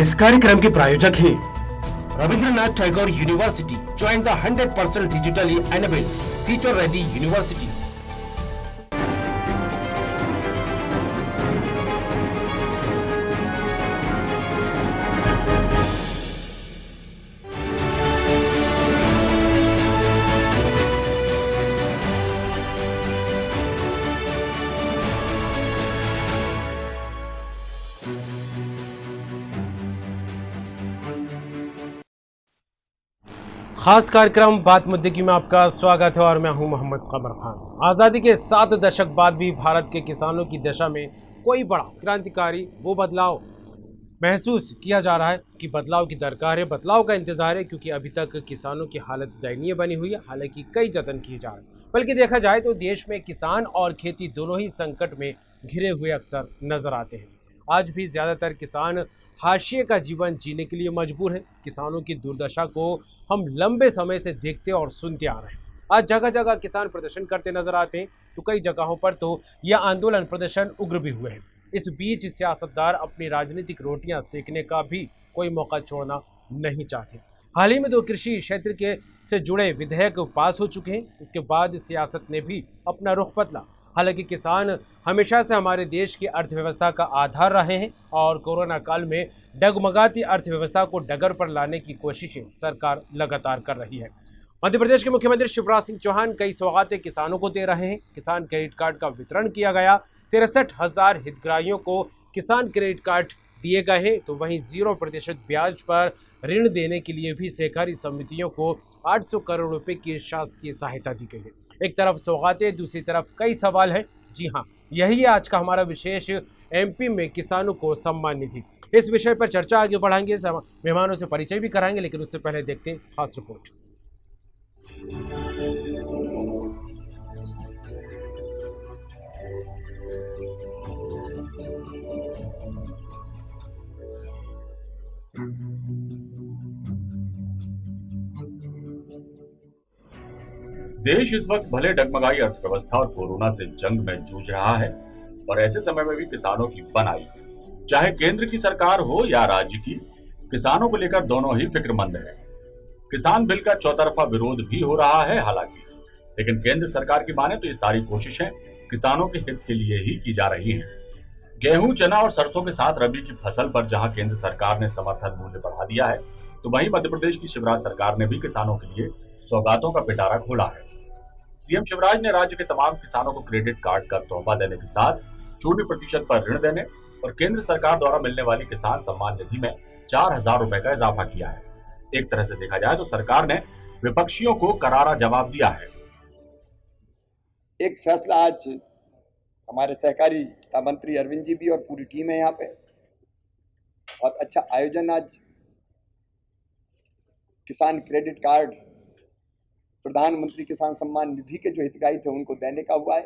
इस कार्यक्रम के प्रायोजक हैं Rabindranath Tagore university. Join the 100% digitally enabled future ready university. खास कार्यक्रम बात मुद्दे की में आपका स्वागत है और मैं हूं मोहम्मद कमर खान। आज़ादी के 7 दशक बाद भी भारत के किसानों की दशा में कोई बड़ा क्रांतिकारी वो बदलाव महसूस किया जा रहा है कि बदलाव की दरकार है, बदलाव का इंतजार है, क्योंकि अभी तक किसानों की हालत दयनीय बनी हुई है। हालांकि कई जतन किए जा रहे हैं, बल्कि देखा जाए तो देश में किसान और खेती दोनों ही संकट में घिरे हुए अक्सर नजर आते हैं। आज भी ज़्यादातर किसान हाशिए का जीवन जीने के लिए मजबूर है। किसानों की दुर्दशा को हम लंबे समय से देखते और सुनते आ रहे हैं। आज जगह जगह किसान प्रदर्शन करते नजर आते हैं, तो कई जगहों पर तो यह आंदोलन प्रदर्शन उग्र भी हुए हैं। इस बीच सियासतदार अपनी राजनीतिक रोटियां सेकने का भी कोई मौका छोड़ना नहीं चाहते। हाल ही में 2 कृषि क्षेत्र के से जुड़े विधेयक पास हो चुके हैं। उसके बाद सियासत ने भी अपना रुख बदला। हालांकि किसान हमेशा से हमारे देश की अर्थव्यवस्था का आधार रहे हैं और कोरोना काल में डगमगाती अर्थव्यवस्था को डगर पर लाने की कोशिशें सरकार लगातार कर रही है। मध्य प्रदेश के मुख्यमंत्री शिवराज सिंह चौहान कई सौगातें किसानों को दे रहे हैं। किसान क्रेडिट कार्ड का वितरण किया गया। 63,000 हितग्राहियों को किसान क्रेडिट कार्ड दिए गए हैं। तो वहीं 0% ब्याज पर ऋण देने के लिए भी सहकारी समितियों को 800 करोड़ रुपए की शासकीय सहायता दी गई है। एक तरफ सौगातें, दूसरी तरफ कई सवाल हैं। जी हाँ, यही है आज का हमारा विशेष एमपी में किसानों को सम्मान निधि। इस विषय पर चर्चा आगे बढ़ाएंगे, मेहमानों से परिचय भी कराएंगे, लेकिन उससे पहले देखते हैं खास रिपोर्ट। देश इस वक्त भले डगमगाई अर्थव्यवस्था और कोरोना से जंग में जूझ रहा है, और ऐसे समय में भी किसानों की बन आई। चाहे केंद्र की सरकार हो या राज्य की, किसानों को लेकर दोनों ही फिक्रमंद है। किसान बिल का चौतरफा विरोध भी हो रहा है हालांकि, लेकिन केंद्र सरकार की माने तो ये सारी कोशिशें किसानों के हित के लिए ही की जा रही हैं। गेहूं, चना और सरसों के साथ रबी की फसल पर जहां केंद्र सरकार ने समर्थन मूल्य बढ़ा दिया है, तो वहीं मध्य प्रदेश की शिवराज सरकार ने भी किसानों के लिए सौगातों का पिटारा खोला है। सीएम शिवराज ने राज्य के तमाम किसानों को क्रेडिट कार्ड का तोहफा देने के साथ 0% पर ऋण देने और केंद्र सरकार द्वारा मिलने वाली किसान सम्मान निधि में 4,000 रुपए का इजाफा किया है। एक तरह से देखा जाए तो सरकार ने विपक्षियों को करारा जवाब दिया है। एक फैसला आज हमारे सहकारिता मंत्री अरविंद जी भी और पूरी टीम है यहाँ पे, बहुत अच्छा आयोजन। आज किसान क्रेडिट कार्ड प्रधानमंत्री किसान सम्मान निधि के जो हितग्राही थे उनको देने का हुआ है।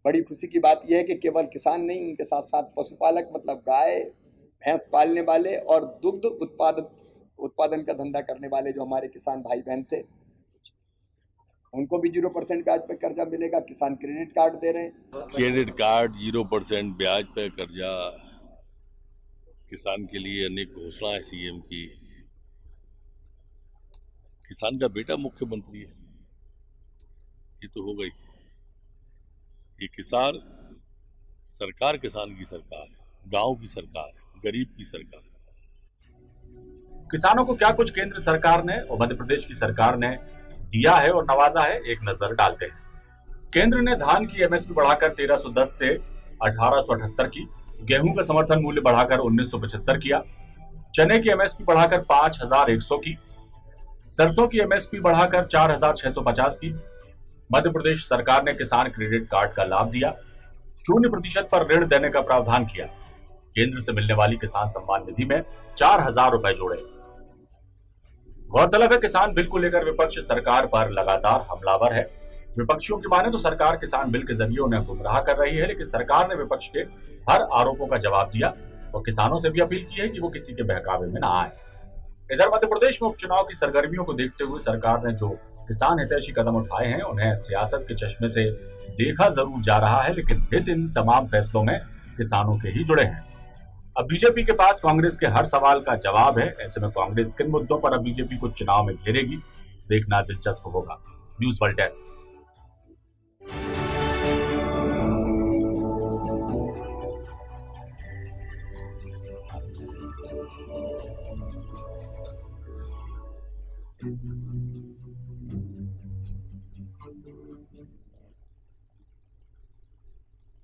बड़ी खुशी की बात यह है कि केवल किसान नहीं, उनके साथ साथ पशुपालक मतलब गाय भैंस पालने वाले और दुग्ध उत्पादन का धंधा करने वाले जो हमारे किसान भाई बहन थे, उनको भी 0% ब्याज पर कर्जा मिलेगा। किसान क्रेडिट कार्ड दे रहे हैं। क्रेडिट कार्ड, 0% ब्याज पर कर्जा, किसान के लिए अनेक घोषणाएं सीएम की। किसान का बेटा मुख्यमंत्री है, ये तो हो गई। ये किसान सरकार किसान की सरकार है, गांव की सरकार है, गरीब की सरकार है। किसानों को क्या कुछ केंद्र सरकार ने और मध्य प्रदेश की सरकार ने दिया है और नवाजा है, एक नजर डालते हैं। केंद्र ने धान की एमएसपी बढ़ाकर 1310 से 1878 की, गेहूं का समर्थन मूल्य बढ़ाकर 1975 किया, चने की एमएसपी बढ़ाकर 5100 की, सरसों की एमएसपी बढ़ाकर 4650 की। मध्य प्रदेश सरकार ने किसान क्रेडिट कार्ड का लाभ दिया, 0% पर ऋण देने का प्रावधान किया, केंद्र से मिलने वाली किसान सम्मान निधि में 4,000 रुपए जोड़े। गौरतलब है, किसान बिल को लेकर विपक्ष सरकार पर लगातार हमलावर है। विपक्षियों की माने तो सरकार किसान बिल के जरिए उन्हें गुमराह कर रही है, लेकिन सरकार ने विपक्ष के हर आरोपों का जवाब दिया और किसानों से भी अपील की है कि वो किसी के बहकावे में न आए। इधर मध्य प्रदेश में उपचुनाव की सरगर्मियों को देखते हुए सरकार ने जो किसान हितैषी कदम उठाए हैं, उन्हें सियासत के चश्मे से देखा जरूर जा रहा है, लेकिन हित इन तमाम फैसलों में किसानों के ही जुड़े हैं। अब बीजेपी के पास कांग्रेस के हर सवाल का जवाब है। ऐसे में कांग्रेस किन मुद्दों पर अब बीजेपी को चुनाव में घेरेगी, देखना दिलचस्प होगा। News world desk.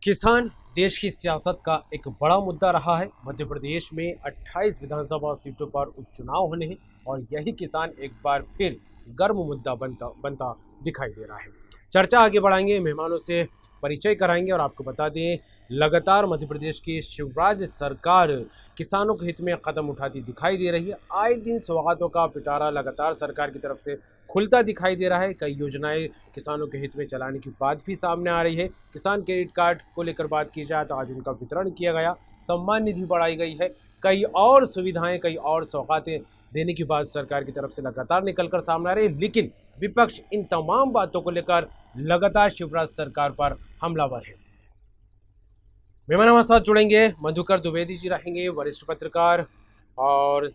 किसान देश की सियासत का एक बड़ा मुद्दा रहा है। मध्य प्रदेश में 28 विधानसभा सीटों पर उपचुनाव होने हैं और यही किसान एक बार फिर गर्म मुद्दा बनता दिखाई दे रहा है। चर्चा आगे बढ़ाएंगे, मेहमानों से परिचय कराएंगे और आपको बता दें, लगातार मध्य प्रदेश की शिवराज सरकार किसानों के हित में कदम उठाती दिखाई दे रही है। आए दिन सौगातों का पिटारा लगातार सरकार की तरफ से खुलता दिखाई दे रहा है। कई योजनाएं किसानों के हित में चलाने की बात भी सामने आ रही है। किसान क्रेडिट कार्ड को लेकर बात की जाए तो आज उनका वितरण किया गया, सम्मान निधि बढ़ाई गई है, कई और सुविधाएं, कई और सौगातें देने की बात सरकार की तरफ से लगातार निकलकर सामने आ रही है। लेकिन विपक्ष इन तमाम बातों को लेकर लगातार शिवराज सरकार पर हमलावर है। मेहमान हमारे साथ जुड़ेंगे, मधुकर द्विवेदी जी रहेंगे, वरिष्ठ पत्रकार, और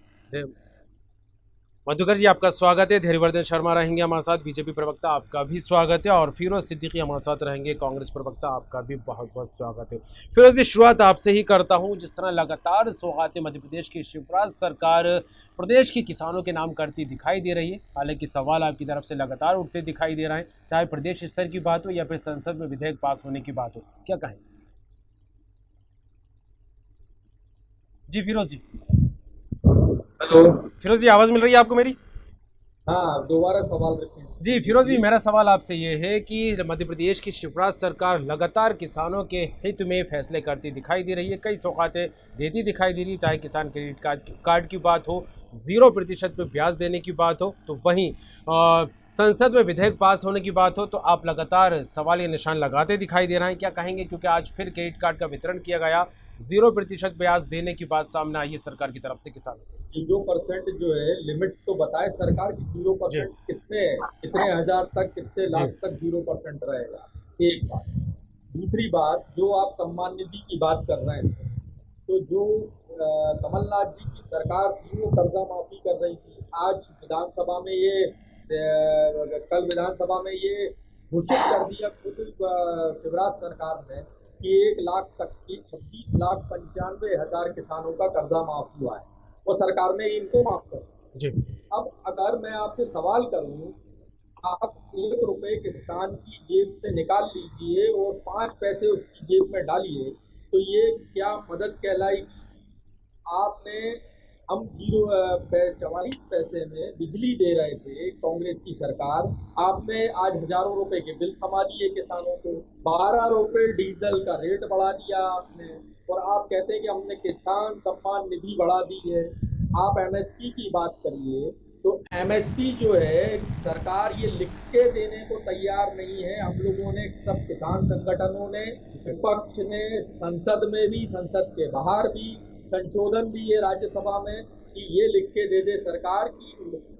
मधुकर जी आपका स्वागत है। धैर्यवर्धन शर्मा रहेंगे हमारे साथ, बीजेपी प्रवक्ता, आपका भी स्वागत है। और फिरोज सिद्दीकी हमारे साथ रहेंगे, कांग्रेस प्रवक्ता, आपका भी बहुत बहुत स्वागत है। फिरोज जी, शुरुआत आपसे ही करता हूं। जिस तरह लगातार सौगातें मध्य प्रदेश की शिवराज सरकार प्रदेश के किसानों के नाम करती दिखाई दे रही है, हालांकि सवाल आपकी तरफ से लगातार उठते दिखाई दे रहे हैं, चाहे प्रदेश स्तर की बात हो या फिर संसद में विधेयक पास होने की बात हो, क्या कहें? जी फिरोज जी। हेलो फिरोज जी, आवाज मिल रही है आपको मेरी? हाँ, दोबारा सवाल रखें। जी फिरोज जी, मेरा सवाल आपसे ये है कि मध्य प्रदेश की शिवराज सरकार लगातार किसानों के हित में फैसले करती दिखाई दे रही है, कई सौगातें देती दिखाई दे रही है, चाहे किसान क्रेडिट कार्ड की बात हो, 0% पे ब्याज देने की बात हो, तो वहीं संसद में विधेयक पास होने की बात हो, तो आप लगातार सवाल या निशान लगाते दिखाई दे रहे हैं। क्या कहेंगे, क्योंकि आज फिर क्रेडिट कार्ड का वितरण किया गया, 0% ब्याज देने की बात सामने आई है सरकार की तरफ से किसानों को? 0% जो है लिमिट तो बताए सरकार की, 0% कितने हजार तक, कितने लाख तक 0% रहेगा, एक बात। दूसरी बात, जो आप सम्मान निधि की बात कर रहे हैं, तो जो कमलनाथ जी की सरकार थी वो कर्जा माफी कर रही थी। आज विधानसभा में कल विधानसभा में ये घोषित कर दिया खुद शिवराज सरकार ने कि 1 लाख तक की 26,95,000 किसानों का कर्जा माफ हुआ है, वो सरकार ने इनको माफ कर दिया। अब अगर मैं आपसे सवाल करूं, आप 1 रुपए किसान की जेब से निकाल लीजिए और 5 पैसे उसकी जेब में डालिए, तो ये क्या मदद कहलाएगी? हम 44 पैसे में बिजली दे रहे थे कांग्रेस की सरकार, आपने आज हजारों रुपए के बिल थमा दिए किसानों को, 12 रुपए डीजल का रेट बढ़ा दिया आपने, और आप कहते हैं कि हमने किसान सम्मान निधि बढ़ा दी है। आप एमएसपी की बात करिए, तो एमएसपी जो है सरकार ये लिख के देने को तैयार नहीं है। हम लोगों ने, सब किसान संगठनों ने, विपक्ष ने, संसद में भी, संसद के बाहर भी संशोधन भी है राज्यसभा में कि ये लिख के दे दे सरकार की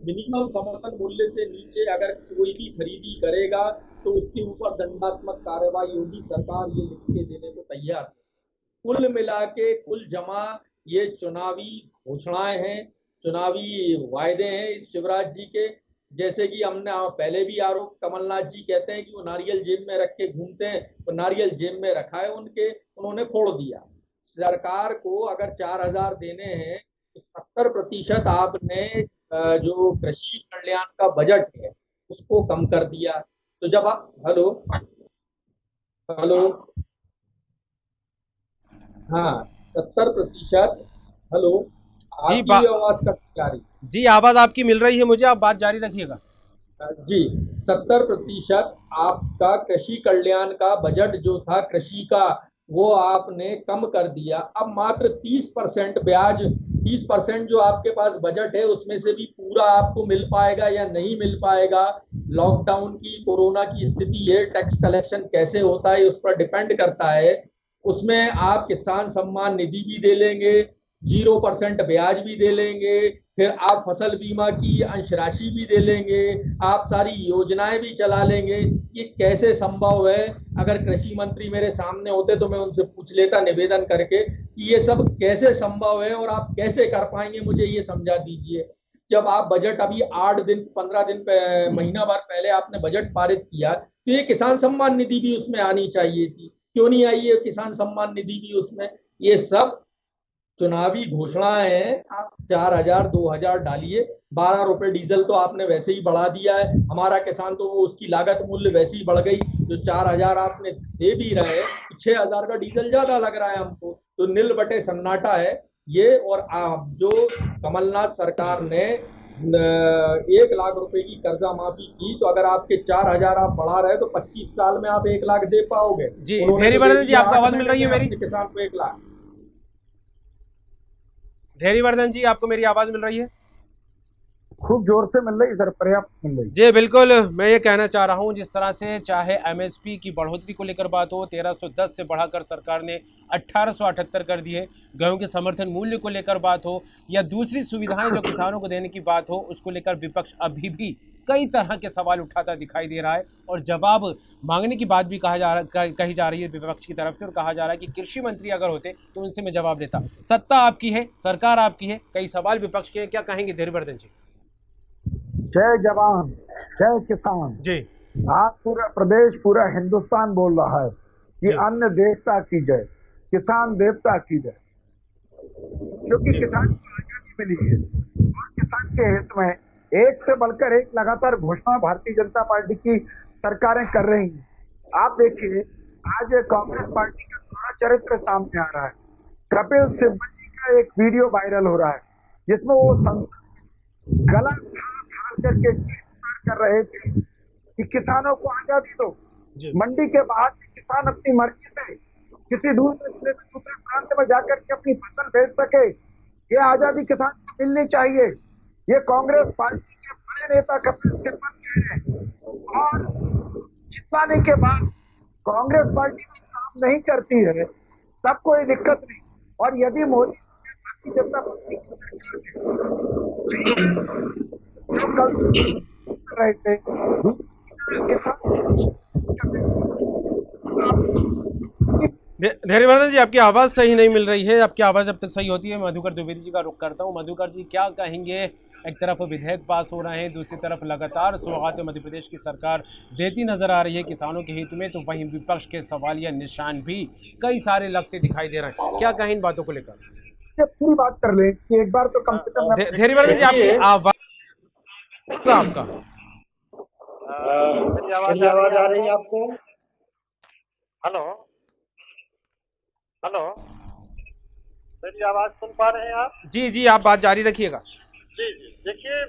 मिनिमम समर्थन मूल्य से नीचे अगर कोई भी खरीदी करेगा तो उसके ऊपर दंडात्मक कार्रवाई होगी। सरकार ये लिख के देने को तैयार है। कुल मिला के, कुल जमा, ये चुनावी घोषणाएं हैं, चुनावी वायदे हैं शिवराज जी के। जैसे कि हमने पहले भी आरोप, कमलनाथ जी कहते हैं कि वो नारियल जेब में रख के घूमते हैं, तो नारियल जेब में रखा है उन्होंने फोड़ दिया। सरकार को अगर 4,000 देने हैं तो 70% आपने जो कृषि कल्याण का बजट है उसको कम कर दिया। तो जब आप हेलो हाँ 70%, हेलो, आपकी आवाज कट जा रही? जी, आवाज आपकी मिल रही है मुझे, आप बात जारी रखिएगा। जी, 70% आपका कृषि कल्याण का बजट जो था कृषि का, वो आपने कम कर दिया। अब मात्र 30% ब्याज, 30% जो आपके पास बजट है उसमें से भी पूरा आपको मिल पाएगा या नहीं मिल पाएगा, लॉकडाउन की, कोरोना की स्थिति है, टैक्स कलेक्शन कैसे होता है उस पर डिपेंड करता है। उसमें आप किसान सम्मान निधि भी दे लेंगे, 0% ब्याज भी दे लेंगे, फिर आप फसल बीमा की अंश राशि भी दे लेंगे, आप सारी योजनाएं भी चला लेंगे। ये कैसे संभव है? अगर कृषि मंत्री मेरे सामने होते तो मैं उनसे पूछ लेता निवेदन करके कि ये सब कैसे संभव है और आप कैसे कर पाएंगे, मुझे ये समझा दीजिए। जब आप बजट अभी 8 दिन 15 दिन महीना भर पहले आपने बजट पारित किया, तो ये किसान सम्मान निधि भी उसमें आनी चाहिए थी, क्यों नहीं आई है किसान सम्मान निधि भी उसमें? ये सब चुनावी घोषणाएं हैं। आप 4,000 2,000 डालिए, 12 रुपए डीजल तो आपने वैसे ही बढ़ा दिया है, हमारा किसान तो वो उसकी लागत मूल्य वैसे ही बढ़ गई, जो 4,000 आपने दे भी रहे हैं, 6,000 का डीजल ज्यादा लग रहा है हमको, तो नील बटे सन्नाटा है ये। और जो कमलनाथ सरकार ने 1 लाख रुपए की कर्जा माफी की, तो अगर आपके 4,000 आप बढ़ा रहे तो 25 साल में आप 1 लाख दे पाओगे। जी उन्होंने धैर्य तो दे वर्धन जी, दिया आपको 8 आवाज मिल महीने रही है में मेरी? अपने किसान को 1 लाख। धैर्यवर्धन जी, आपको मेरी आवाज मिल रही है? खूब जोर से मिल रही सर, पर्याप्त मिल रही। जी बिल्कुल, मैं ये कहना चाह रहा हूँ, जिस तरह से चाहे एमएसपी की बढ़ोतरी को लेकर बात हो, 1310 से बढ़ाकर सरकार ने 1878 कर दिए, गेहूं के समर्थन मूल्य को लेकर बात हो, या दूसरी सुविधाएं जो किसानों को देने की बात हो, उसको लेकर विपक्ष अभी भी कई तरह के सवाल उठाता दिखाई दे रहा है, और जवाब मांगने की बात भी कही जा रही है विपक्ष की तरफ से, और कहा जा रहा है कि कृषि मंत्री अगर होते तो उनसे मैं जवाब देता। सत्ता आपकी है, सरकार आपकी है, कई सवाल विपक्ष के हैं, क्या कहेंगे धैर्यवर्धन जी? जय जवान जय किसान। जी आज पूरा प्रदेश, पूरा हिंदुस्तान बोल रहा है कि जी। अन्न देवता की जय, किसान देवता की जय, क्योंकि किसान को आजादी मिली है और किसान के हित में एक से बढ़कर एक लगातार घोषणा भारतीय जनता पार्टी की सरकारें कर रही हैं। आप देखिए, आज कांग्रेस पार्टी का पूरा चरित्र सामने आ रहा है। कपिल सिब्बल जी का एक वीडियो वायरल हो रहा है जिसमें वो संसद गला फाड़ करके कर रहे थे कि किसानों को आजादी दो, जी मंडी के बाहर किसान अपनी मर्जी से किसी दूसरे प्रांत में जाकर के अपनी फसल बेच सके, ये आजादी किसान को मिलनी चाहिए। ये कांग्रेस पार्टी के बड़े नेता कपिल सिब्बल कह रहे हैं, और चिल्लाने के बाद कांग्रेस पार्टी काम नहीं करती है तब कोई दिक्कत नहीं। और यदि मोदी भारतीय जनता पार्टी की सरकार है जो कल कर रहे थे धैर्यवर्धन जी, आपकी आवाज़ सही नहीं मिल रही है, आपकी आवाज़ जब तक सही होती है मधुकर द्विवेदी जी का रुख करता हूँ। मधुकर जी, क्या कहेंगे? एक तरफ विधेयक पास हो रहे हैं, दूसरी तरफ लगातार सौगात मध्य प्रदेश की सरकार देती नजर आ रही है किसानों के हित में, तो वहीं विपक्ष के सवालिया निशान भी कई सारे लगते दिखाई दे रहे हैं, क्या कहें इन बातों को लेकर? पूरी बात कर ले कि एक बार तो कम से कम धैर्यवर्धन जी, आपकी आवाज आपका मेरी आवाज आ रही है आपको? हेलो हेलो, मेरी आवाज सुन पा रहे हैं आप? जी जी, आप बात जारी रखिएगा। जी जी, देखिए,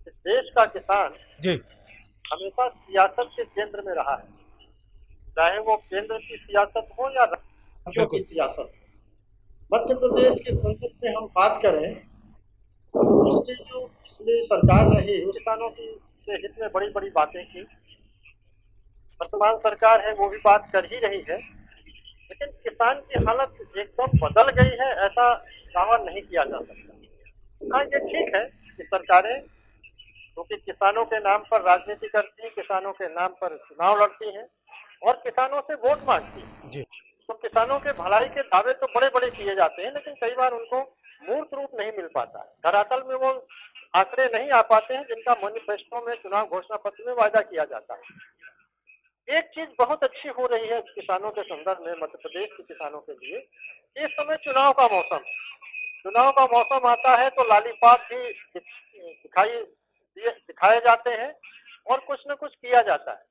इस देश का किसान जी हमेशा सियासत के केंद्र में रहा है, चाहे वो केंद्र की सियासत हो या राज्यों की सियासत। मध्य प्रदेश के संसद में हम बात करें तो उसने जो पिछली सरकार रही, उस किसानों की के हित में बड़ी बड़ी बातें की। वर्तमान सरकार है वो भी बात कर ही रही है, लेकिन किसान की हालत एकदम बदल गई है, ऐसा दावा नहीं किया जा सकता। हाँ, ये ठीक है कि सरकारें क्योंकि किसानों के नाम पर राजनीति करती हैं, किसानों के नाम पर चुनाव लड़ती हैं और किसानों से वोट मांगती हैं। जी तो किसानों के भलाई के दावे तो बड़े बड़े किए जाते हैं, लेकिन कई बार उनको मूर्त रूप नहीं मिल पाता है, धरातल में वो आंकड़े नहीं आ पाते हैं जिनका मैनिफेस्टो में, चुनाव घोषणा पत्र में वायदा किया जाता है। एक चीज बहुत अच्छी हो रही है किसानों के संदर्भ में, मध्य प्रदेश के किसानों के लिए, इस समय चुनाव का मौसम आता है तो लालीपाप भी दिखाए जाते हैं और कुछ न कुछ किया जाता है।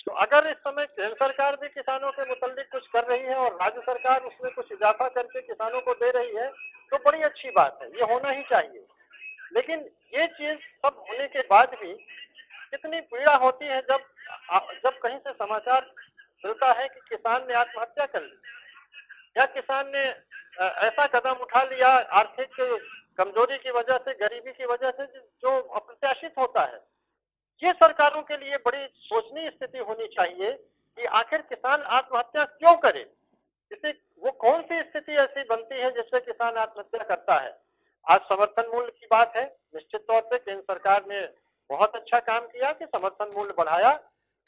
तो अगर इस समय केंद्र सरकार भी किसानों के मुताबिक कुछ कर रही है और राज्य सरकार उसमें कुछ इजाफा करके किसानों को दे रही है, तो बड़ी अच्छी बात है, ये होना ही चाहिए। लेकिन ये चीज सब होने के बाद भी कितनी पीड़ा होती है जब कहीं से समाचार मिलता है कि किसान ने आत्महत्या कर ली या किसान ने ऐसा कदम उठा लिया आर्थिक कमजोरी की वजह से, गरीबी की वजह से, जो अप्रत्याशित होता है। ये सरकारों के लिए बड़ी सोचनीय स्थिति होनी चाहिए कि आखिर किसान आत्महत्या क्यों करे। इसी वो कौन सी स्थिति ऐसी बनती है जिससे किसान आत्महत्या करता है? आज समर्थन मूल्य की बात है, निश्चित तौर पे केंद्र सरकार ने बहुत अच्छा काम किया कि समर्थन मूल्य बढ़ाया।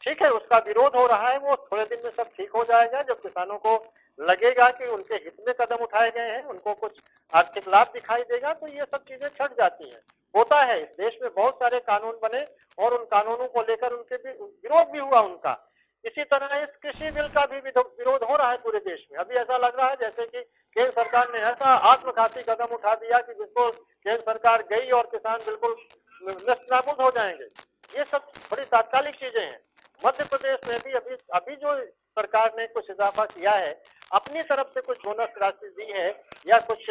ठीक है, उसका विरोध हो रहा है, वो थोड़े दिन में सब ठीक हो जाएगा जब किसानों को लगेगा कि उनके हित में कदम उठाए गए हैं, उनको कुछ आर्थिक लाभ दिखाई देगा, तो ये सब चीजें छट जाती हैं। होता है, इस देश में बहुत सारे कानून बने और उन कानूनों को लेकर उनके भी विरोध भी हुआ उनका। इसी तरह इस कृषि बिल का भी विरोध हो रहा है पूरे देश में। अभी ऐसा लग रहा है जैसे कि केंद्र सरकार ने ऐसा आत्मघाती कदम उठा दिया कि जिसको केंद्र सरकार गई और किसान बिल्कुल नेस्तनाबूद हो जाएंगे। ये सब बड़ी तात्कालिक चीजें हैं। मध्य प्रदेश में भी अभी जो सरकार ने कुछ इजाफा किया है, अपनी तरफ से कुछ बोनस राशि दी है या कुछ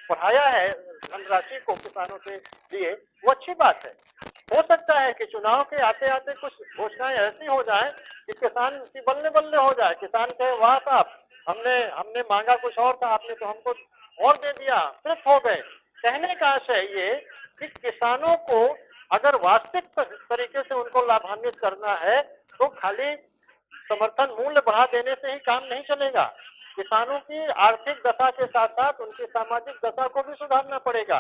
बढ़ाया है धनराशि को किसानों से दिए, वो अच्छी बात है। हो सकता है कि चुनाव के आते आते कुछ घोषणाएं ऐसी हो जाए कि किसान की बल्ले बल्ले हो जाए, किसान कहे वाह साहब हमने मांगा कुछ और था, आपने तो हमको और दे दिया, तृप्त हो गए। कहने का आशय ये कि किसानों को अगर वास्तविक तरीके से उनको लाभान्वित करना है तो खाली समर्थन मूल्य बढ़ा देने से ही काम नहीं चलेगा। किसानों की आर्थिक दशा के साथ साथ उनकी सामाजिक दशा को भी सुधारना पड़ेगा।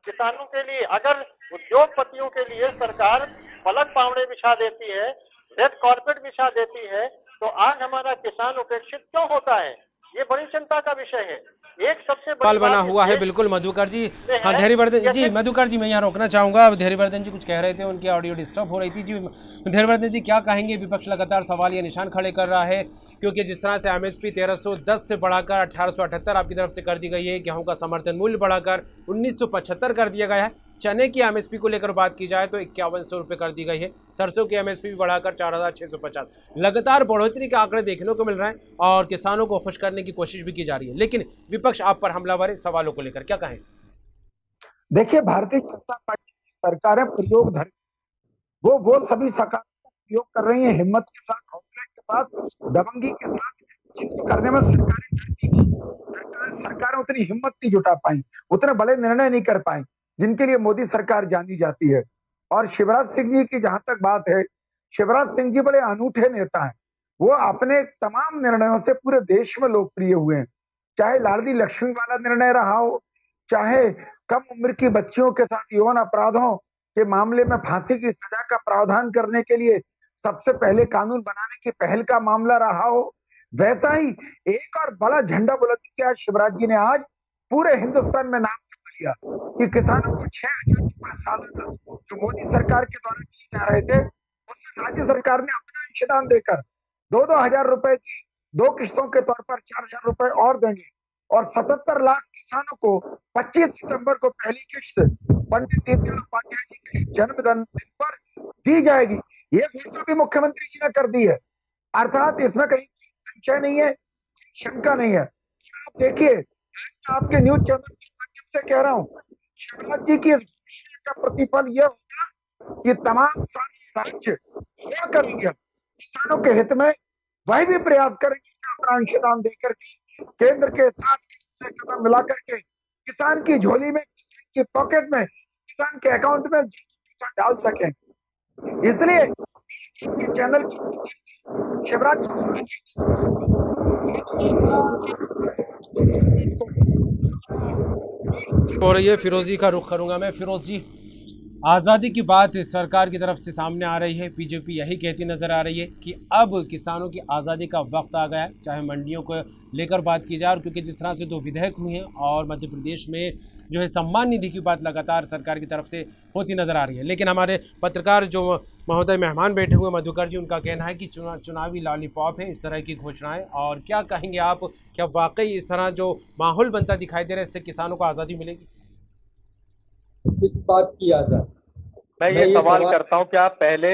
किसानों के लिए अगर उद्योगपतियों के लिए सरकार पलक पावड़े बिछा देती है, रेड कॉर्पेट बिछा देती है, तो आज हमारा किसान उपेक्षित क्यों होता है? ये बड़ी चिंता का विषय है। एक सबसे सवाल बड़ी बना बात हुआ है ये बिल्कुल मधुकर जी। है हाँ धैर्यवर्धन जी, जैसे मधुकर जी मैं यहाँ रोकना चाहूंगा। अब धैर्यवर्धन जी कुछ कह रहे थे, उनकी ऑडियो डिस्टर्ब हो रही थी जी। धैर्यवर्धन जी क्या कहेंगे? विपक्ष लगातार सवाल या निशान खड़े कर रहा है क्योंकि जिस तरह से एमएसपी 1310 से बढ़ाकर 1878 आपकी तरफ से कर दी गई है, गेहूं का समर्थन मूल्य बढ़ाकर 1975 कर दिया गया है, चने की एमएसपी को लेकर बात की जाए तो 5100 रुपये कर दी गई है, सरसों की एमएसपी भी बढ़ाकर 4650। लगातार बढ़ोतरी के आंकड़े देखने को मिल रहे हैं और किसानों को खुश करने की कोशिश भी की जा रही है, लेकिन विपक्ष आप पर हमलावर है। सवालों को लेकर क्या कहें? देखिए, भारतीय जनता पार्टी की सरकारें प्रयोग धर वो सभी सकारात्मक प्रयोग कर रही हैं, हिम्मत के साथ, हौसले के साथ, दबंगी के साथ, जिनको करने में सरकारें डरती थी। सरकारें उतनी हिम्मत नहीं जुटा पाई, उतने बड़े निर्णय नहीं कर पाई जिनके लिए मोदी सरकार जानी जाती है। और शिवराज सिंह जी की जहां तक बात है, शिवराज सिंह जी बड़े अनूठे नेता हैं। वो अपने तमाम निर्णयों से पूरे देश में लोकप्रिय हुए हैं। चाहे लाडली लक्ष्मी वाला निर्णय रहा हो, चाहे कम उम्र की बच्चियों के साथ यौन अपराधों के मामले में फांसी की सजा का प्रावधान करने के लिए सबसे पहले कानून बनाने की पहल का मामला रहा हो, वैसा ही एक और बड़ा झंडा बुलंद किया शिवराज जी ने आज पूरे हिंदुस्तान में नाम कमा लिया कि किसानों को 6000 रुपए सालाना जो मोदी सरकार के द्वारा दिए जा रहे थे, उससे राज्य सरकार ने अपना अंशदान देकर 2-2 हजार रुपए की 2 किस्तों के तौर पर 4000 रुपए और देंगे और 77 लाख किसानों को 25 सितंबर को पहली किस्त पंडित दीनदयाल उपाध्याय जी के जन्मदिन पर दी जाएगी। ये घोषणा भी मुख्यमंत्री जी ने कर दी है। अर्थात इसमें कहीं संशय नहीं है, शंका नहीं है। आप देखिए, आपके न्यूज चैनल के माध्यम से कह रहा हूँ, शिवराज जी की इस घोषणा का प्रतिफल यह होगा कि तमाम सारे राज्य छोड़कर किसानों के हित में वही भी प्रयास करेंगे कि अपना अंशदान देकर केंद्र के साथ से कदम मिला करके किसान की झोली में, किसान की पॉकेट में, किसान के अकाउंट में पैसा डाल सकें। इसलिए चैनल शिवराज हो रही है। फिरोजी का रुख करूंगा मैं। फिरोज जी, आज़ादी की बात सरकार की तरफ से सामने आ रही है, बीजेपी यही कहती नजर आ रही है कि अब किसानों की आज़ादी का वक्त आ गया है, चाहे मंडियों को लेकर बात की जाए, और क्योंकि जिस तरह से 2 विधेयक हुए हैं और मध्य प्रदेश में जो है सम्मान निधि की बात लगातार सरकार की तरफ से होती नजर आ रही है। लेकिन हमारे पत्रकार जो महोदय मेहमान बैठे हुए मधुकर जी, उनका कहना है कि चुनावी लॉलीपॉप है इस तरह की घोषणाएं। और क्या कहेंगे आप, क्या वाकई इस तरह जो माहौल बनता दिखाई दे रहा है इससे किसानों को आज़ादी मिलेगी? किस बात की आजादी? मैं ये सवाल करता हूँ, क्या पहले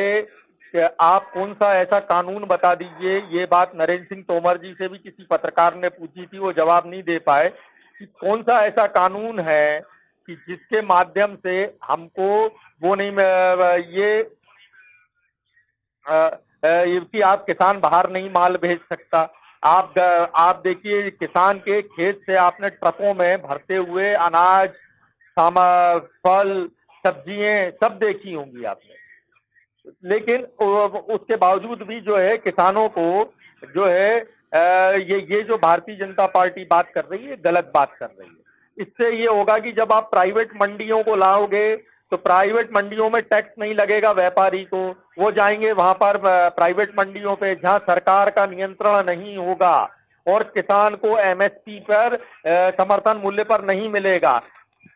आप कौन सा ऐसा कानून बता दीजिए। ये बात नरेंद्र सिंह तोमर जी से भी किसी पत्रकार ने पूछी थी, वो जवाब नहीं दे पाए कि कौन सा ऐसा कानून है कि जिसके माध्यम से हमको वो नहीं ये कि आप किसान बाहर नहीं माल भेज सकता। आप देखिए, किसान के खेत से आपने ट्रकों में भरते हुए अनाज, फल, सब्जियां सब देखी होंगी आपने, लेकिन उसके बावजूद भी जो है किसानों को जो है ये जो भारतीय जनता पार्टी बात कर रही है गलत बात कर रही है। इससे ये होगा कि जब आप प्राइवेट मंडियों को लाओगे तो प्राइवेट मंडियों में टैक्स नहीं लगेगा व्यापारी को, वो जाएंगे वहां पर प्राइवेट मंडियों पे जहां सरकार का नियंत्रण नहीं होगा और किसान को एमएसपी पर समर्थन मूल्य पर नहीं मिलेगा।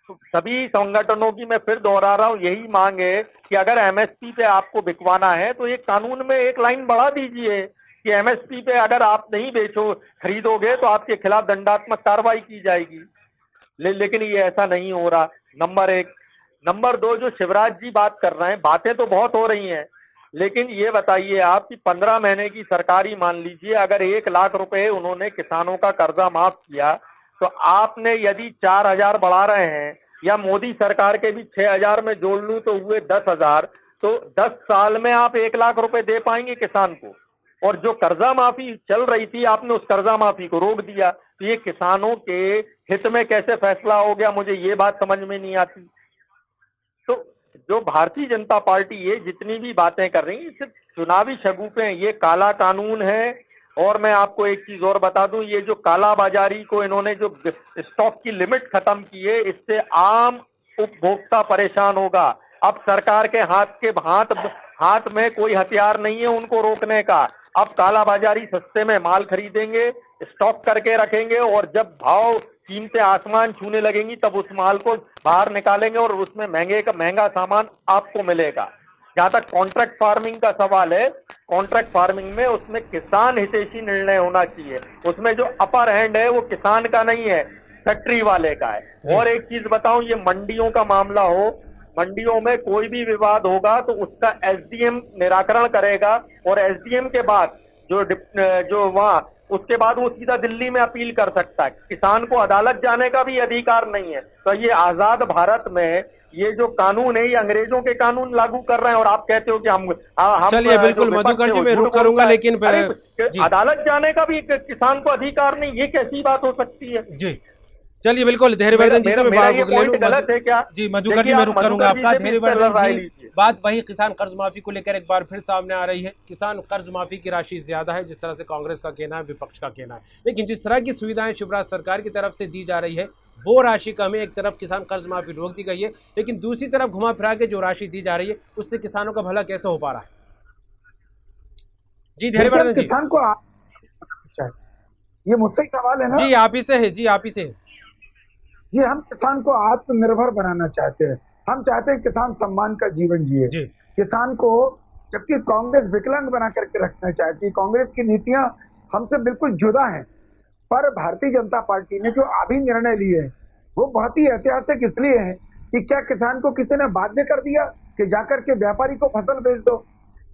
सभी संगठनों की मैं फिर दोहरा रहा हूं यही मांग है कि अगर एमएसपी पे आपको बिकवाना है तो एक कानून में एक लाइन बढ़ा दीजिए कि एमएसपी पे अगर आप नहीं खरीदोगे तो आपके खिलाफ दंडात्मक कार्रवाई की जाएगी। लेकिन ये ऐसा नहीं हो रहा, नंबर एक। नंबर दो, जो शिवराज जी बात कर रहे हैं, बातें तो बहुत हो रही हैं, लेकिन ये बताइए आप कि 15 महीने की सरकारी मान लीजिए, अगर 1 लाख रुपए उन्होंने किसानों का कर्जा माफ किया तो आपने यदि 4,000 बढ़ा रहे हैं या मोदी सरकार के भी 6,000 में जोड़ लूं तो हुए 10,000, तो 10 साल में आप 1 लाख रुपए दे पाएंगे किसान को। और जो कर्जा माफी चल रही थी आपने उस कर्जा माफी को रोक दिया, तो ये किसानों के हित में कैसे फैसला हो गया, मुझे ये बात समझ में नहीं आती। तो जो भारतीय जनता पार्टी ये जितनी भी बातें कर रही है सिर्फ चुनावी शगुफे हैं, ये काला कानून है। और मैं आपको एक चीज और बता दूं, ये जो काला बाजारी को इन्होंने जो स्टॉक की लिमिट खत्म की है, इससे आम उपभोक्ता परेशान होगा। अब सरकार के हाथ में कोई हथियार नहीं है उनको रोकने का। अब काला बाजारी सस्ते में माल खरीदेंगे, स्टॉक करके रखेंगे और जब भाव कीमतें आसमान छूने लगेंगी तब उस माल को बाहर निकालेंगे और उसमें महंगा सामान आपको मिलेगा। जहां तक कॉन्ट्रैक्ट फार्मिंग का सवाल है, कॉन्ट्रैक्ट फार्मिंग में उसमें किसान हितैषी निर्णय होना चाहिए, उसमें जो अपर हैंड है वो किसान का नहीं है, फैक्ट्री वाले का है। और एक चीज बताऊं, ये मंडियों का मामला हो, मंडियों में कोई भी विवाद होगा तो उसका एसडीएम निराकरण करेगा और एसडीएम के बाद जो वहां उसके बाद वो सीधा दिल्ली में अपील कर सकता है। किसान को अदालत जाने का भी अधिकार नहीं है। तो ये आजाद भारत में ये जो कानून है ये अंग्रेजों के कानून लागू कर रहे हैं और आप कहते हो कि हम चलिए बिल्कुल मधुकर जी, मैं रुक करूंगा, लेकिन अदालत जाने का भी किसान को अधिकार नहीं, ये कैसी बात हो सकती है जी। चलिए बिल्कुल, धैर्यवर्धन जी से मैं बात गलत है क्या जी? मधुकर जी मैं रुक करूंगा आपका। धैर्यवर्धन जी, बात वही किसान कर्ज माफी को लेकर एक बार फिर सामने आ रही है। किसान कर्ज माफी की राशि ज्यादा है, जिस तरह से कांग्रेस का कहना है, विपक्ष का कहना है, लेकिन जिस तरह की सुविधाएं शिवराज सरकार की तरफ से दी जा रही है वो राशि कम है। एक तरफ किसान कर्ज माफी रोक दी गई है, लेकिन दूसरी तरफ घुमा फिरा के जो राशि दी जा रही है उससे किसानों का भला कैसे हो पा रहा है? जी धैर्यवर्धन जी, किसान को ये मुझसे सवाल है ना? जी आप ही से है, जी आप ही से है। जी, हम किसान को आत्मनिर्भर बनाना चाहते हैं। हम चाहते हैं किसान सम्मान का जीवन जिए। किसान को, जबकि कांग्रेस विकलांग बना करके रखना चाहती है, कांग्रेस की नीतियां हमसे बिल्कुल जुदा हैं। पर भारतीय जनता पार्टी ने जो अभी निर्णय लिए हैं वो बहुत ही ऐतिहासिक इसलिए है कि क्या किसान को किसी ने बाध्य कर दिया कि जाकर के व्यापारी को फसल बेच दो?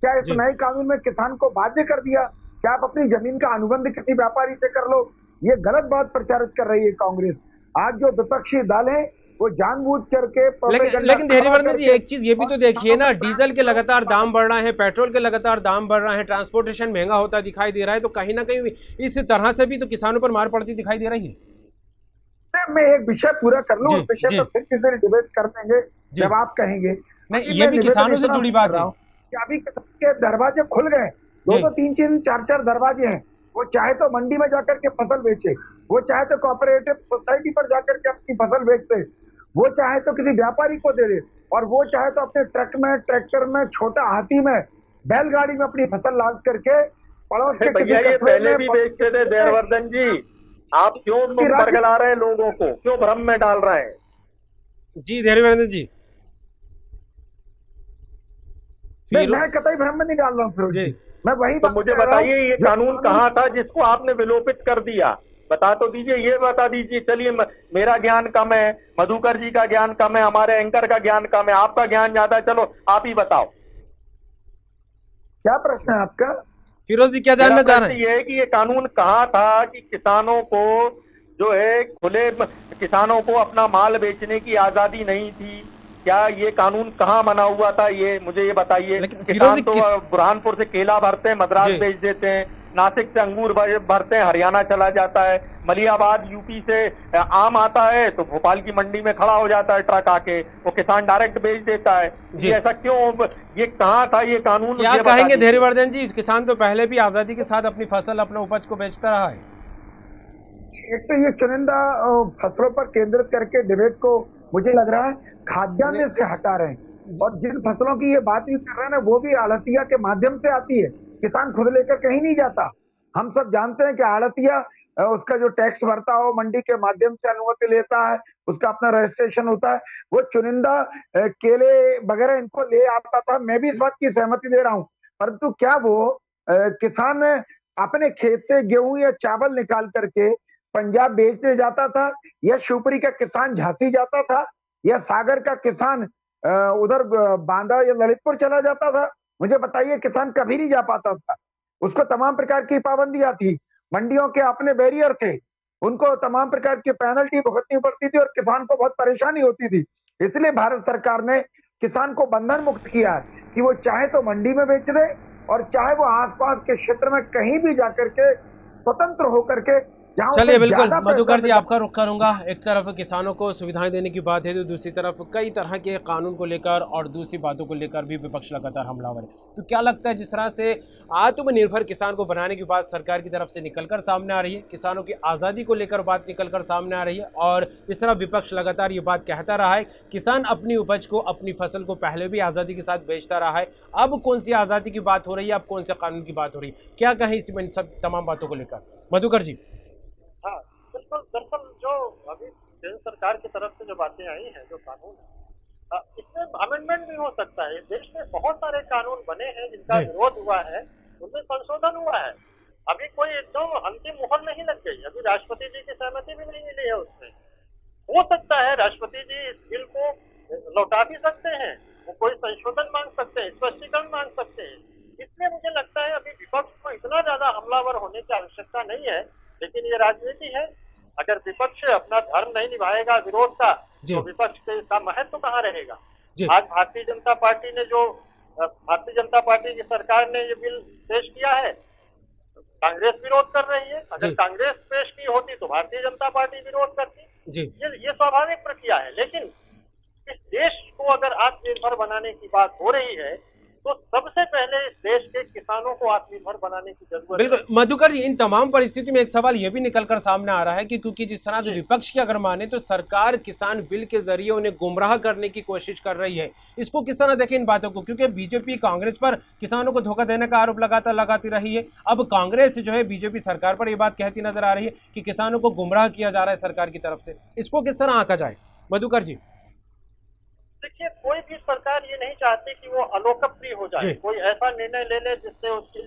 क्या इस नए कानून में किसान को बाध्य कर दिया कि आप अपनी जमीन का अनुबंध किसी व्यापारी से कर लो? ये गलत बात प्रचारित कर रही है कांग्रेस। आज जो विपक्षी दल है वो जानबूझ करके लेकिन धैर्यवर्धन जी एक चीज ये भी तो देखिए ना, डीजल के लगातार दाम बढ़ रहे हैं, पेट्रोल के लगातार दाम बढ़ रहे हैं, ट्रांसपोर्टेशन महंगा होता दिखाई दे रहा है, तो कहीं ना कहीं इस तरह से भी तो किसानों पर मार पड़ती दिखाई दे रही है। मैं एक विषय पूरा कर लूं, विषय पर फिर किसी दिन डिबेट कर लेंगे जब आप कहेंगे। नहीं, ये भी किसानों से जुड़ी बात है कि अभी किसान के दरवाजे खुल गए, 2-2, 3-3, 4-4 दरवाजे हैं। वो चाहे तो मंडी में जाकर के फसल बेचे, वो चाहे तो कोऑपरेटिव सोसाइटी पर जाकर के अपनी फसल बेच दे, वो चाहे तो किसी व्यापारी को दे दे, और वो चाहे तो अपने ट्रक में, ट्रैक्टर में, छोटा हाथी में, बैलगाड़ी में अपनी फसल लाद करके पड़ोस के भैया ये पहले भी बेचते थे। धैर्यवर्धन जी, आप क्यों बरगला रहे हैं लोगों को, क्यों भ्रम में डाल रहे हैं? जी धैर्यवर्धन जी, मैं कतई भ्रम में नहीं डाल रहा हूँ फिरोज जी। मैं वही तो मुझे बताइए ये कानून कहाँ था जिसको आपने विलोपित कर दिया? बता तो दीजिए, ये बता दीजिए। चलिए मेरा ज्ञान कम है, मधुकर जी का ज्ञान कम है, हमारे एंकर का ज्ञान कम है, आपका ज्ञान ज्यादा है, चलो आप ही बताओ। क्या प्रश्न है आपका? फिरोज जी क्या जानना चाह रहे हैं? ये है कि ये कानून कहाँ था कि किसानों को जो है खुले किसानों को अपना माल बेचने की आजादी नहीं थी? क्या ये कानून कहाँ बना हुआ था? ये मुझे ये बताइए। किसान तो बुरहानपुर से केला भरते हैं, मद्रास बेच देते हैं, नासिक से अंगूर भरते हैं, हरियाणा चला जाता है, मलियाबाद यूपी से आम आता है तो भोपाल की मंडी में खड़ा हो जाता है ट्रक आके, वो किसान डायरेक्ट बेच देता है। जी। ये ऐसा क्यों, ये कहाँ था ये कानून? क्या ये बता कहेंगे दीजिए। धैर्यवर्धन जी, किसान तो पहले भी आजादी के साथ अपनी फसल, अपने उपज को बेचता रहा है। एक तो ये चुनिंदा फसलों पर केंद्रित करके डिबेट को मुझे लग रहा है खाद्यान्न से हटा रहे हैं, और जिन फसलों की ये बात भी कर रहे हैं ना, वो भी आड़तिया के माध्यम से आती है, किसान खुद लेकर कहीं नहीं जाता। हम सब जानते हैं कि आड़तिया उसका जो टैक्स भरता हो, मंडी के माध्यम से अनुमति लेता है, उसका अपना रजिस्ट्रेशन होता है, वो चुनिंदा केले वगैरह इनको ले आता था। मैं भी इस बात की सहमति दे रहा हूँ, परंतु क्या वो किसान अपने खेत से गेहूं या चावल निकाल करके पंजाब बेचने जाता था, या शिवपुरी का किसान झांसी जाता था, या सागर का किसान उधर बांदा या ललितपुर चला जाता था? मुझे बताइए, किसान कभी नहीं जा पाता था। उसको तमाम प्रकार की पाबंदियां थी, मंडियों के अपने बैरियर थे, उनको तमाम प्रकार की पेनल्टी भुगतनी पड़ती थी और किसान को बहुत परेशानी होती थी। इसलिए भारत सरकार ने किसान को बंधन मुक्त किया है कि वो चाहे तो मंडी में बेच दे, और चाहे वो आसपास के क्षेत्र में कहीं भी जाकर के स्वतंत्र होकर के, चलिए बिल्कुल मधुकर जी, आपका रुख करूंगा। एक तरफ किसानों को सुविधाएं देने की बात है, तो दूसरी तरफ कई तरह के कानून को लेकर और दूसरी बातों को लेकर भी विपक्ष लगातार हमलावर है। तो क्या लगता है, जिस तरह से आत्मनिर्भर किसान को बनाने की बात सरकार की तरफ से निकलकर सामने आ रही है, किसानों की आज़ादी को लेकर बात निकलकर सामने आ रही है, और इस तरह विपक्ष लगातार ये बात कहता रहा है, किसान अपनी उपज को, अपनी फसल को पहले भी आज़ादी के साथ बेचता रहा है, अब कौन सी आज़ादी की बात हो रही है, अब कौन से कानून की बात हो रही है, क्या कहें इन सब तमाम बातों को लेकर? मधुकर जी। हाँ बिल्कुल, दरअसल जो अभी केंद्र सरकार की तरफ से जो बातें आई हैं, जो कानून है, इसमें अमेंडमेंट भी हो सकता है। देश में बहुत सारे कानून बने हैं जिनका विरोध हुआ है, उनमें संशोधन हुआ है, अभी कोई एकदम अंतिम मुहर नहीं लग गई, अभी राष्ट्रपति जी की सहमति भी नहीं मिली है उसमें। हो सकता है राष्ट्रपति जी इस बिल को लौटा भी सकते हैं, वो कोई संशोधन मांग सकते हैं, स्पष्टीकरण मांग सकते हैं। इसलिए मुझे लगता है अभी विपक्ष को इतना ज्यादा हमलावर होने की आवश्यकता नहीं है, लेकिन ये राजनीति है। अगर विपक्ष अपना धर्म नहीं निभाएगा विरोध का, तो विपक्ष का महत्व कहाँ रहेगा? आज भारतीय जनता पार्टी ने भारतीय जनता पार्टी की सरकार ने ये बिल पेश किया है, कांग्रेस विरोध कर रही है। अगर कांग्रेस पेश की होती तो भारतीय जनता पार्टी विरोध करती। ये स्वाभाविक प्रक्रिया है। लेकिन इस देश को अगर आत्मनिर्भर बनाने की बात हो रही है, तो सबसे पहले इस देश के किसानों को आत्मनिर्भर बनाने की जरूरत है। बिल्कुल मधुकर जी, इन तमाम परिस्थितियों में एक सवाल यह भी निकलकर सामने आ रहा है कि क्योंकि जिस तरह से विपक्ष की अगर माने तो सरकार किसान बिल के जरिए उन्हें गुमराह करने की कोशिश कर रही है। इसको किस तरह देखें इन बातों को, क्योंकि बीजेपी कांग्रेस पर किसानों को धोखा देने का आरोप लगाती रही है। अब कांग्रेस जो है बीजेपी सरकार पर यह बात कहती नजर आ रही है कि किसानों को गुमराह किया जा रहा है सरकार की तरफ से। इसको किस तरह आंका जाए मधुकर जी? देखिए, कोई भी सरकार ये नहीं चाहती कि वो अलोकप्रिय हो जाए, कोई ऐसा निर्णय ले ले जिससे उसकी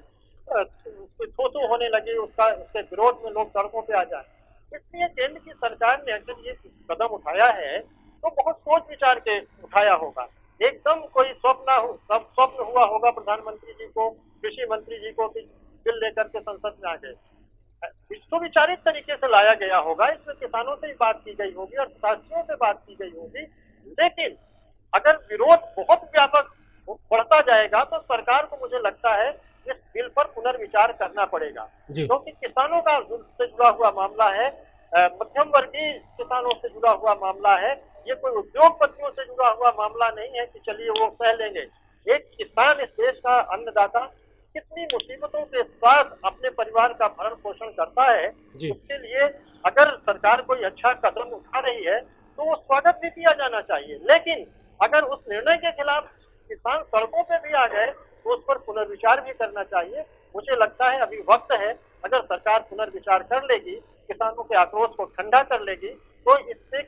थू होने लगे, उसके विरोध में लोग सड़कों पे आ जाए। इसलिए केंद्र की सरकार ने अगर ये कदम उठाया है तो बहुत सोच विचार के उठाया होगा। एकदम कोई स्वप्न हुआ होगा प्रधानमंत्री जी को, कृषि मंत्री जी को बिल लेकर के संसद में आ गए। इसको विचारित तरीके से लाया गया होगा, इसमें किसानों से ही बात की गई होगी, अर्थशास्त्रियों से बात की गई होगी। लेकिन अगर विरोध बहुत व्यापक बढ़ता जाएगा तो सरकार को मुझे लगता है इस बिल पर पुनर्विचार करना पड़ेगा, क्योंकि किसानों का से जुड़ा हुआ मामला है, मध्यम वर्गीय किसानों से जुड़ा हुआ मामला है। ये कोई उद्योगपतियों से जुड़ा हुआ मामला नहीं है कि चलिए वो सह लेंगे। एक किसान इस देश का अन्नदाता कितनी मुसीबतों के साथ अपने परिवार का भरण पोषण करता है, उसके लिए अगर सरकार कोई अच्छा कदम उठा रही है तो वो स्वागत भी किया जाना चाहिए। लेकिन अगर उस निर्णय के खिलाफ किसान सड़कों पे भी आ गए तो उस पर पुनर्विचार भी करना चाहिए। मुझे लगता है अभी वक्त है, अगर सरकार पुनर्विचार कर लेगी, किसानों के आक्रोश को ठंडा कर लेगी, तो इससे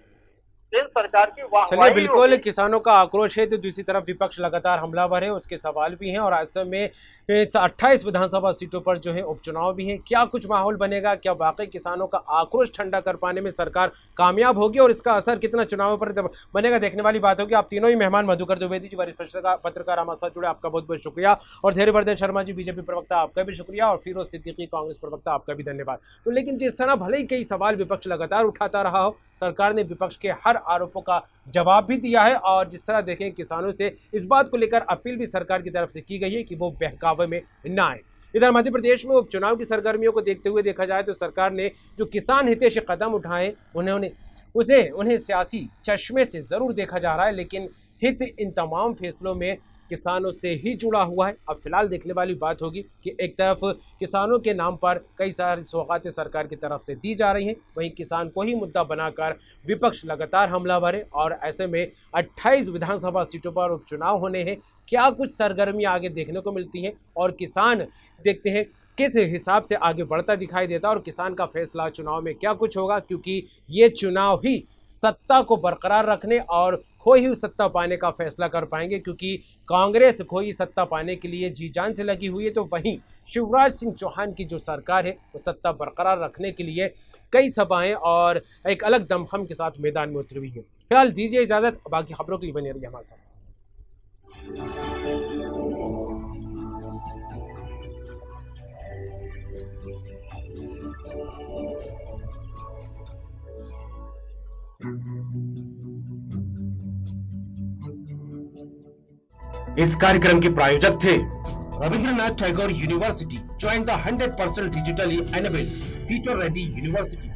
केंद्र सरकार की चलिए बिल्कुल किसानों का आक्रोश है तो दूसरी तरफ विपक्ष लगातार हमलावर है, उसके सवाल भी हैं और ऐसे में 28 विधानसभा सीटों पर जो है उपचुनाव भी हैं। क्या कुछ माहौल बनेगा, क्या वाकई किसानों का आक्रोश ठंडा कर पाने में सरकार कामयाब होगी और इसका असर कितना चुनावों पर बनेगा, देखने वाली बात होगी। आप तीनों ही मेहमान मधुकर द्विवेदी जी वरिष्ठ पत्रकार हमारे साथ जुड़े, आपका बहुत बहुत शुक्रिया। और धैर्यवर्धन शर्मा जी बीजेपी प्रवक्ता, आपका भी शुक्रिया। और फिरोज सिद्दीकी कांग्रेस प्रवक्ता, आपका भी धन्यवाद। तो लेकिन जिस तरह भले ही कई सवाल विपक्ष लगातार उठाता रहा हो, सरकार ने विपक्ष के हर आरोपों का जवाब भी दिया है। और जिस तरह देखें किसानों से इस बात को लेकर अपील भी सरकार की तरफ से की गई है कि वो बहकावे में ना आए। इधर मध्य प्रदेश में उपचुनाव की सरगर्मियों को देखते हुए देखा जाए तो सरकार ने जो किसान हितैषी कदम उठाए उन्हें सियासी चश्मे से जरूर देखा जा रहा है, लेकिन हित इन तमाम फैसलों में किसानों से ही जुड़ा हुआ है। अब फिलहाल देखने वाली बात होगी कि एक तरफ किसानों के नाम पर कई सारी सौगातें सरकार की तरफ से दी जा रही हैं, वहीं किसान को ही मुद्दा बनाकर विपक्ष लगातार हमलावर है और ऐसे में 28 विधानसभा सीटों पर उपचुनाव होने हैं। क्या कुछ सरगर्मियां आगे देखने को मिलती हैं और किसान देखते हैं किस हिसाब से आगे बढ़ता दिखाई देता है और किसान का फैसला चुनाव में क्या कुछ होगा, क्योंकि ये चुनाव ही सत्ता को बरकरार रखने और खोई हुई सत्ता पाने का फैसला कर पाएंगे, क्योंकि कांग्रेस खोई सत्ता पाने के लिए जी जान से लगी हुई है, तो वहीं शिवराज सिंह चौहान की जो सरकार है वो सत्ता बरकरार रखने के लिए कई सभाएं और एक अलग दमखम के साथ मैदान में उतरी हुई है। फिलहाल दीजिए इजाजत, बाकी खबरों के लिए बने रहिए हमारे साथ। इस कार्यक्रम के प्रायोजक थे Rabindranath Tagore university. Join the 100% digitally enabled, future ready university.